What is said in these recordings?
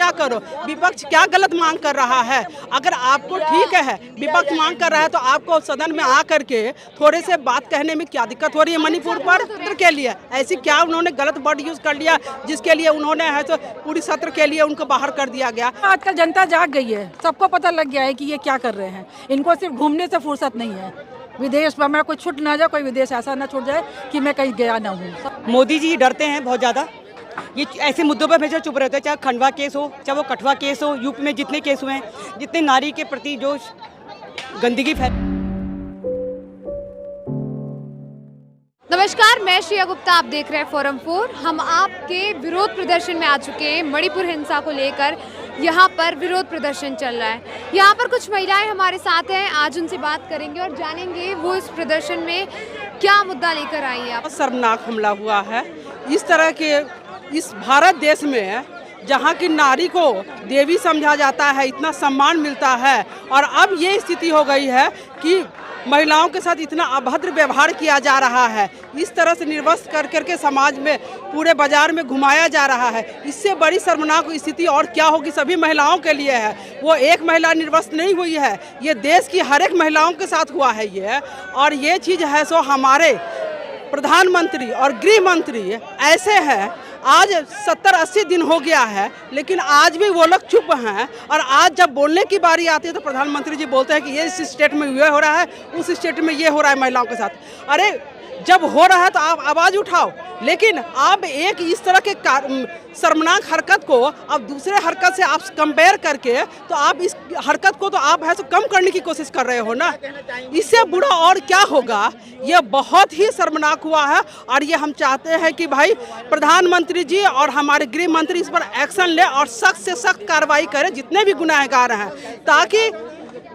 चर्चा करो, विपक्ष क्या गलत मांग कर रहा है। अगर आपको ठीक है विपक्ष मांग कर रहा है तो आपको सदन में आकर के थोड़े से बात कहने में क्या दिक्कत हो रही है। मणिपुर पर सत्र के लिए ऐसी क्या उन्होंने गलत वर्ड यूज कर लिया जिसके लिए उन्होंने है तो पूरी सत्र के लिए उनको बाहर कर दिया गया। आजकल जनता जाग गई है, सबको पता लग गया है कि ये क्या कर रहे हैं। इनको सिर्फ घूमने से फुर्सत नहीं है। विदेश में हमारा कोई छूट ना जाए, कोई विदेश ऐसा ना छूट जाए कि मैं कहीं गया ना हूँ। मोदी जी डरते हैं बहुत ज़्यादा, ये ऐसे मुद्दों पर हमेशा चुप रहते हैं, चाहे खंडवा केस हो, चाहे वो कठुआ केस हो, यूपी में जितने केस हुए हैं, जितने नारी के प्रति जो गंदगी फैल। नमस्कार, मैं श्रेया गुप्ता, आप देख रहे हैं फोरम 4। हम आपके विरोध प्रदर्शन में आ चुके हैं। मणिपुर हिंसा को लेकर यहाँ पर विरोध प्रदर्शन चल रहा है। यहाँ पर कुछ महिलाएं हमारे साथ हैं, आज उनसे बात करेंगे और जानेंगे वो इस प्रदर्शन में क्या मुद्दा लेकर आई है। बहुत शर्मनाक हमला हुआ है। इस तरह के इस भारत देश में जहाँ की नारी को देवी समझा जाता है, इतना सम्मान मिलता है, और अब ये स्थिति हो गई है कि महिलाओं के साथ इतना अभद्र व्यवहार किया जा रहा है। इस तरह से निर्वस्त्र कर करके समाज में पूरे बाजार में घुमाया जा रहा है। इससे बड़ी शर्मनाक स्थिति और क्या होगी, सभी महिलाओं के लिए है। वो एक महिला निर्वस्त्र नहीं हुई है, ये देश की हर एक महिलाओं के साथ हुआ है ये। और ये चीज़ है सो हमारे प्रधानमंत्री और गृह मंत्री ऐसे हैं, आज 70-80 दिन हो गया है लेकिन आज भी वो लोग चुप हैं। और आज जब बोलने की बारी आती है तो प्रधानमंत्री जी बोलते हैं कि ये इस स्टेट में ये हो रहा है, उस स्टेट में ये हो रहा है महिलाओं के साथ। अरे जब हो रहा है तो आप आवाज़ उठाओ, लेकिन आप एक इस तरह के शर्मनाक हरकत को अब दूसरे हरकत से आप कंपेयर करके तो आप इस हरकत को तो आप है तो कम करने की कोशिश कर रहे हो ना। इससे बुरा और क्या होगा। ये बहुत ही शर्मनाक हुआ है और ये हम चाहते हैं कि भाई प्रधानमंत्री जी और हमारे गृह मंत्री इस पर एक्शन ले और सख्त से सख्त कार्रवाई करें जितने भी गुनहगार हैं, ताकि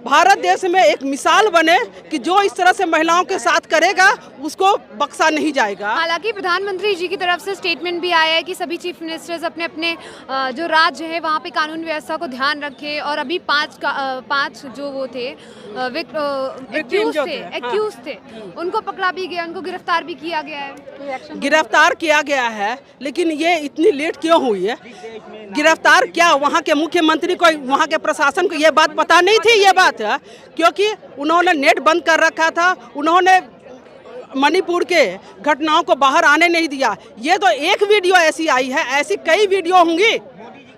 भारत देश में एक मिसाल बने कि जो इस तरह से महिलाओं के साथ करेगा उसको बख्शा नहीं जाएगा। हालांकि प्रधानमंत्री जी की तरफ से स्टेटमेंट भी आया है कि सभी चीफ मिनिस्टर्स अपने अपने जो राज्य है वहाँ पे कानून व्यवस्था को ध्यान रखें। और अभी पांच जो वो थे एक्यूज थे उनको पकड़ा भी गया, उनको गिरफ्तार भी किया गया है। गिरफ्तार किया गया है, लेकिन ये इतनी लेट क्यों हुई है? गिरफ्तार क्या वहाँ के मुख्यमंत्री को, वहाँ के प्रशासन को ये बात पता नहीं थी? ये बात है क्योंकि उन्होंने नेट बंद कर रखा था, उन्होंने मणिपुर के घटनाओं को बाहर आने नहीं दिया। ये तो एक वीडियो ऐसी आई है, ऐसी कई वीडियो होंगी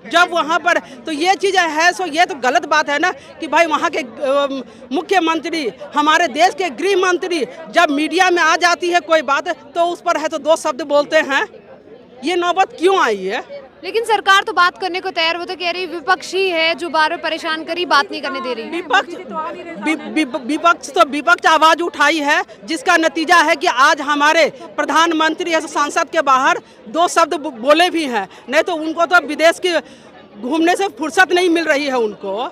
जब वहाँ पर, तो ये चीज़ है सो ये तो गलत बात है ना कि भाई वहाँ के मुख्यमंत्री, हमारे देश के गृह मंत्री जब मीडिया में आ जाती है कोई बात तो उस पर है तो दो शब्द बोलते हैं। ये नौबत क्यों आई है? लेकिन सरकार तो बात करने को तैयार, वो तो कह रही विपक्ष ही है जो बार बार परेशान करी, बात नहीं करने दे रही। विपक्ष आवाज उठाई है, जिसका नतीजा है कि आज हमारे प्रधानमंत्री संसद के बाहर दो शब्द बोले भी हैं। नहीं तो उनको तो विदेश के घूमने से फुर्सत नहीं मिल रही है। उनको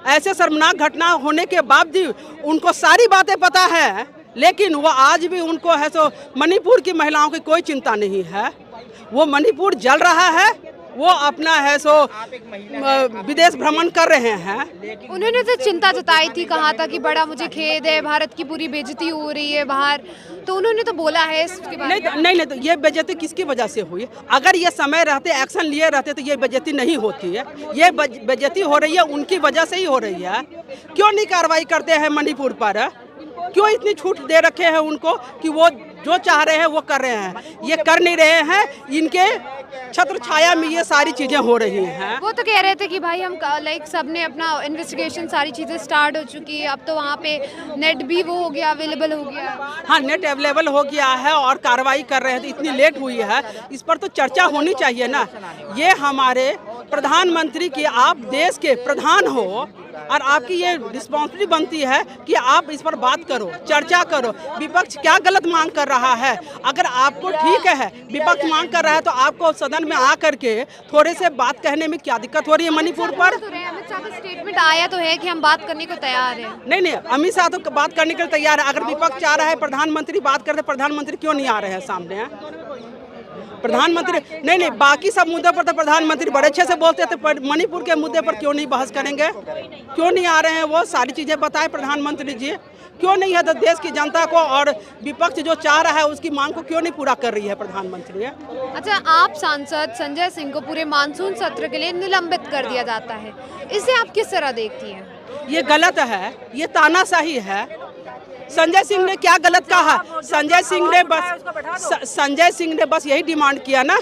ऐसे शर्मनाक घटना होने के बावजूद उनको सारी बातें पता है, लेकिन वो आज भी उनको है तो मणिपुर की महिलाओं की कोई चिंता नहीं है। वो मणिपुर जल रहा है, वो अपना है सो विदेश भ्रमण कर रहे हैं। उन्होंने तो चिंता जताई थी, कहा था कि बड़ा मुझे खेद है, भारत की पूरी बेइज्जती हो रही है बाहर, तो उन्होंने तो बोला है इसके बारे में। नहीं तो ये बेइज्जती किसकी वजह से हुई? अगर ये समय रहते, एक्शन लिए रहते तो ये बेइज्जती नहीं होती है। ये बेइज्जती हो रही है उनकी वजह से ही हो रही है। क्यों नहीं कार्रवाई करते हैं मणिपुर पर? क्यों इतनी छूट दे रखे हैं उनको कि वो जो चाह रहे हैं वो कर रहे हैं? ये कर नहीं रहे हैं, इनके छत्र छाया में ये सारी चीजें हो रही हैं। वो तो कह रहे थे कि भाई हम लाइक सबने अपना इन्वेस्टिगेशन, सारी चीजें स्टार्ट हो चुकी है, अब तो वहाँ पे नेट भी वो हो गया, अवेलेबल हो गया। हाँ, नेट अवेलेबल हो गया है और कार्रवाई कर रहे हैं, तो इतनी लेट हुई है, इस पर तो चर्चा होनी चाहिए ना। ये हमारे प्रधानमंत्री की, आप देश के प्रधान हो और आपकी ये रिस्पॉन्सिबिलिटी बनती है कि आप इस पर बात करो, चर्चा करो। विपक्ष क्या गलत मांग कर रहा है? अगर आपको ठीक है विपक्ष मांग कर रहा है तो आपको सदन में आकर के थोड़े से बात कहने में क्या दिक्कत हो रही है? मणिपुर पर अमित शाह का स्टेटमेंट आया तो है कि हम बात करने को तैयार हैं। नहीं, अमित शाह तो बात करने के लिए तैयार है। अगर विपक्ष चाह रहा है प्रधानमंत्री बात करते, प्रधानमंत्री क्यों नहीं आ रहे हैं सामने? प्रधानमंत्री नहीं, बाकी सब मुद्दों पर तो प्रधानमंत्री बड़े अच्छे से बोलते थे, पर मणिपुर के मुद्दे पर क्यों नहीं बहस करेंगे? क्यों नहीं आ रहे हैं? वो सारी चीज़ें बताएं प्रधानमंत्री जी, क्यों नहीं है? तो देश की जनता को और विपक्ष जो चाह रहा है उसकी मांग को क्यों नहीं पूरा कर रही है प्रधानमंत्री? अच्छा, आप सांसद संजय सिंह को पूरे मानसून सत्र के लिए निलंबित कर दिया जाता है, इसे आप किस तरह देखती हैं? ये गलत है, ये तानाशाही है। संजय सिंह ने क्या गलत कहा? संजय सिंह ने बस यही डिमांड किया ना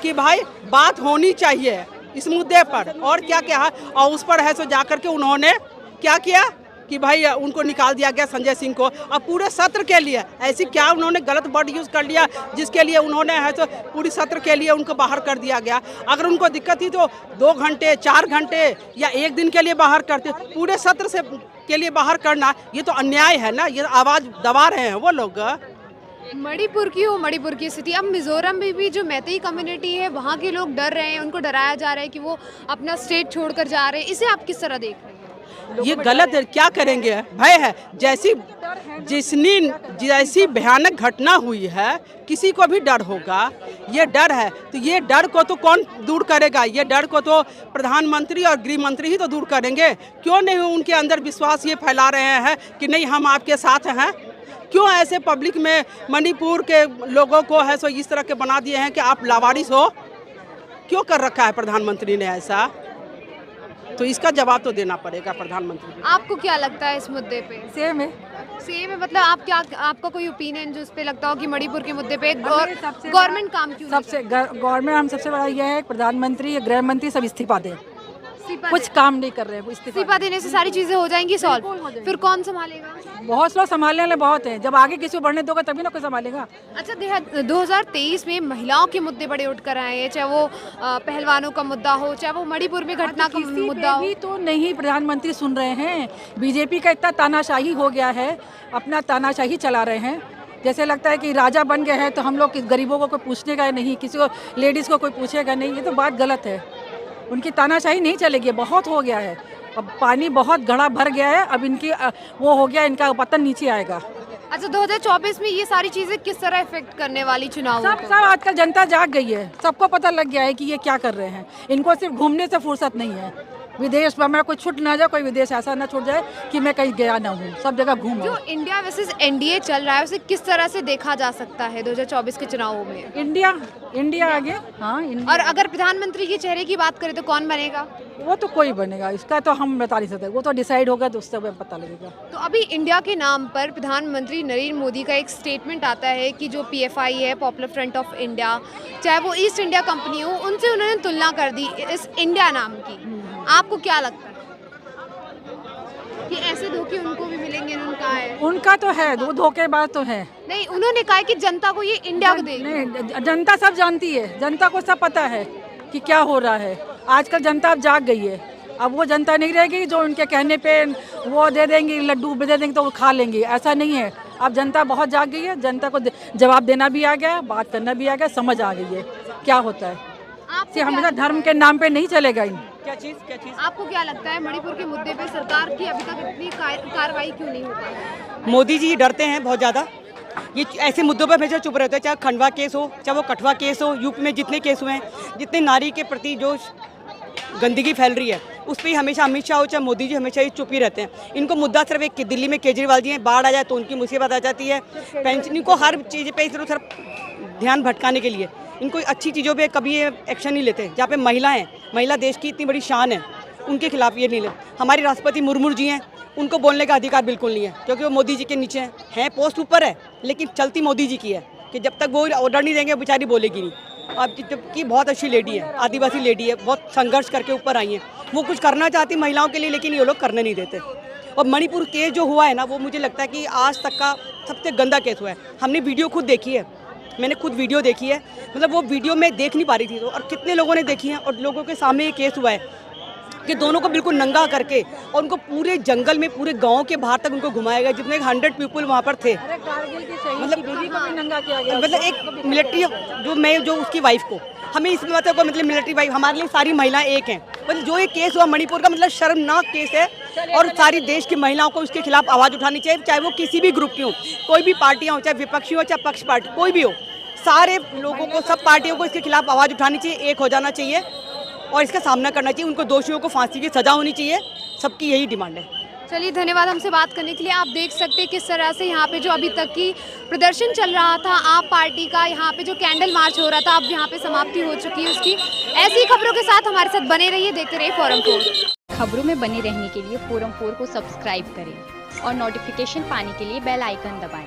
कि भाई बात होनी चाहिए इस मुद्दे पर, और क्या क्या, और उस पर है सो जाकर के उन्होंने क्या किया कि भाई उनको निकाल दिया गया संजय सिंह को। अब पूरे सत्र के लिए ऐसी क्या उन्होंने गलत वर्ड यूज़ कर लिया जिसके लिए उन्होंने है तो पूरी सत्र के लिए उनको बाहर कर दिया गया। अगर उनको दिक्कत थी तो 2 घंटे 4 घंटे या 1 दिन के लिए बाहर करते, पूरे सत्र से के लिए बाहर करना ये तो अन्याय है ना, ये आवाज़ दबा रहे हैं वो लोग। मणिपुर की स्थिति, अब मिजोरम में भी जो मैतेई कम्युनिटी है वहाँ के लोग डर रहे हैं, उनको डराया जा रहा है कि वो अपना स्टेट छोड़कर जा रहे हैं, इसे आप किस तरह देख रहे हैं? ये गलत है, क्या करेंगे? भय है, जैसी भयानक घटना हुई है किसी को भी डर होगा, ये डर है। तो ये डर को तो कौन दूर करेगा? ये डर को तो प्रधानमंत्री और गृह मंत्री ही तो दूर करेंगे। क्यों नहीं उनके अंदर विश्वास ये फैला रहे हैं कि नहीं हम आपके साथ हैं? क्यों ऐसे पब्लिक में मणिपुर के लोगों को है सो इस तरह के बना दिए हैं कि आप लावारिस हो? क्यों कर रखा है प्रधानमंत्री ने ऐसा? तो इसका जवाब तो देना पड़ेगा प्रधानमंत्री। आपको क्या लगता है इस मुद्दे पे? सेम है। मतलब आपका कोई ओपिनियन जो इस पे लगता हो कि मणिपुर के मुद्दे पे गवर्नमेंट काम क्यों गवर्नमेंट हम सबसे बड़ा यह है प्रधानमंत्री गृह मंत्री सब इस्तीफा दें, कुछ काम नहीं कर रहे हैं। इस्तीफा देने से सारी चीजें हो जाएंगी सॉल्व, फिर कौन संभालेगा? बहुत लोग संभालने वाले बहुत हैं, जब आगे किसी को बढ़ने दोगे तभी ना कोई संभालेगा। अच्छा, 2023 में महिलाओं के मुद्दे बड़े उठ कर आए हैं, चाहे वो पहलवानों का मुद्दा हो, चाहे वो मणिपुर में घटना का मुद्दा हो। तो नहीं प्रधानमंत्री सुन रहे हैं, बीजेपी का इतना तानाशाही हो गया है, अपना तानाशाही चला रहे हैं। जैसे लगता है कि राजा बन गए हैं तो हम लोग गरीबों को कोई पूछने का नहीं, किसी को लेडीज़ को कोई पूछेगा नहीं, ये तो बात गलत है। उनकी तानाशाही नहीं चलेगी, बहुत हो गया है, अब पानी बहुत घड़ा भर गया है, अब इनकी वो हो गया, इनका पतन नीचे आएगा। अच्छा, 2024 में ये सारी चीजें किस तरह इफेक्ट करने वाली चुनाव? सब आजकल जनता जाग गई है, सबको पता लग गया है कि ये क्या कर रहे हैं। इनको सिर्फ घूमने से फुर्सत नहीं है, विदेश में मेरा कोई छूट ना जाए, कोई विदेश ऐसा ना छूट जाए कि मैं कहीं गया ना हूँ, सब जगह घूम। जो इंडिया वर्सेस एनडीए चल रहा है उसे किस तरह से देखा जा सकता है 2024 के चुनावों में? इंडिया आगे। हाँ, और अगर प्रधानमंत्री के चेहरे की बात करें तो कौन बनेगा? वो तो कोई बनेगा, इसका तो हम बता नहीं सकते, वो तो डिसाइड होगा तो उससे पता लगेगा। तो अभी इंडिया के नाम पर प्रधानमंत्री नरेंद्र मोदी का एक स्टेटमेंट आता है कि जो PFI है, पॉपुलर फ्रंट ऑफ इंडिया, चाहे वो ईस्ट इंडिया कंपनी हो, उनसे उन्होंने तुलना कर दी इस इंडिया नाम की। आपको क्या लगता है कि ऐसे धोखे उनको भी मिलेंगे? उनका तो है, वो धोखेबाज तो है। नहीं, उन्होंने कहा कि जनता को ये इंडिया को दे। नहीं, जनता सब जानती है, जनता को सब पता है कि क्या हो रहा है। आजकल जनता अब जाग गई है, अब वो जनता नहीं रहेगी जो उनके कहने पे वो दे देंगे, लड्डू दे देंगे तो वो खा लेंगे, ऐसा नहीं है। अब जनता बहुत जाग गई है, जनता को जवाब देना भी आ गया, बात करना भी आ गया, समझ आ गई है क्या होता है। आपसे हमेशा धर्म के नाम पे नहीं चलेगा। क्या चीज़ आपको क्या लगता है मणिपुर के मुद्दे पे सरकार की अभी तक इतनी कार्रवाई क्यों नहीं हो पाई? मोदी जी डरते हैं बहुत ज़्यादा, ये ऐसे मुद्दों पर हमेशा चुप रहते हैं, चाहे खंडवा केस हो, चाहे वो कठुआ केस हो, यूपी में जितने केस हुए हैं, जितने नारी के प्रति जो गंदगी फैल रही है उस पर हमेशा अमित शाह हो चाहे मोदी जी हमेशा ये चुप ही रहते हैं। इनको मुद्दा सिर्फ एक दिल्ली में केजरीवाल जी हैं, बाढ़ आ जाए तो उनकी मुसीबत आ जाती है, पेंशन को हर चीज़ पे सिर्फ ध्यान भटकाने के लिए इनको अच्छी चीज़ों पे कभी ये एक्शन नहीं लेते। जहाँ पे महिला देश की इतनी बड़ी शान है, उनके खिलाफ ये नहीं लेते। हमारे राष्ट्रपति मुर्मू जी हैं, उनको बोलने का अधिकार बिल्कुल नहीं है क्योंकि वो मोदी जी के नीचे हैं, पोस्ट ऊपर है लेकिन चलती मोदी जी की है कि जब तक वो ऑर्डर नहीं देंगे बेचारी बोलेगी नहीं। अब जबकि बहुत अच्छी लेडी है, आदिवासी लेडी है, बहुत संघर्ष करके ऊपर आई है, वो कुछ करना चाहती महिलाओं के लिए लेकिन ये लोग करने नहीं देते। और मणिपुर केस जो हुआ है ना, वो मुझे लगता है कि आज तक का सबसे गंदा केस हुआ है। हमने वीडियो खुद देखी है, मैंने खुद वीडियो देखी है, मतलब वो वीडियो मैं देख नहीं पा रही थी तो, और कितने लोगों ने देखी है और लोगों के सामने ये केस हुआ है कि दोनों को बिल्कुल नंगा करके और उनको पूरे जंगल में पूरे गांव के बाहर तक उनको घुमाया गया, जितने 100 पीपल वहाँ पर थे। मतलब एक मिलिट्री जो उसकी वाइफ को, हमें इसमें मतलब मिलिट्री वाइफ, हमारे लिए सारी महिलाएं एक हैं। मतलब जो ये केस हुआ मणिपुर का, मतलब शर्मनाक केस है और सारी देश की महिलाओं को उसके खिलाफ आवाज़ उठानी चाहिए, चाहे वो किसी भी ग्रुप की हो, कोई भी पार्टियाँ हो, चाहे विपक्षी हो चाहे पक्ष पार्टी, कोई भी हो, सारे लोगों को, सब पार्टियों को इसके खिलाफ आवाज़ उठानी चाहिए, एक हो जाना चाहिए और इसका सामना करना चाहिए। उनको दोषियों को फांसी की सज़ा होनी चाहिए, सबकी यही डिमांड है। चलिए, धन्यवाद हमसे बात करने के लिए। आप देख सकते हैं किस तरह से यहाँ पे जो अभी तक की प्रदर्शन चल रहा था आप पार्टी का, यहाँ पे जो कैंडल मार्च हो रहा था, अब यहाँ पे समाप्ति हो चुकी है उसकी। ऐसी खबरों के साथ हमारे साथ बने रहिए, देखते रहिए फोरम 4। खबरों में बने रहने के लिए फोरम 4 को सब्सक्राइब करें और नोटिफिकेशन पाने के लिए बेल आइकन दबाएं।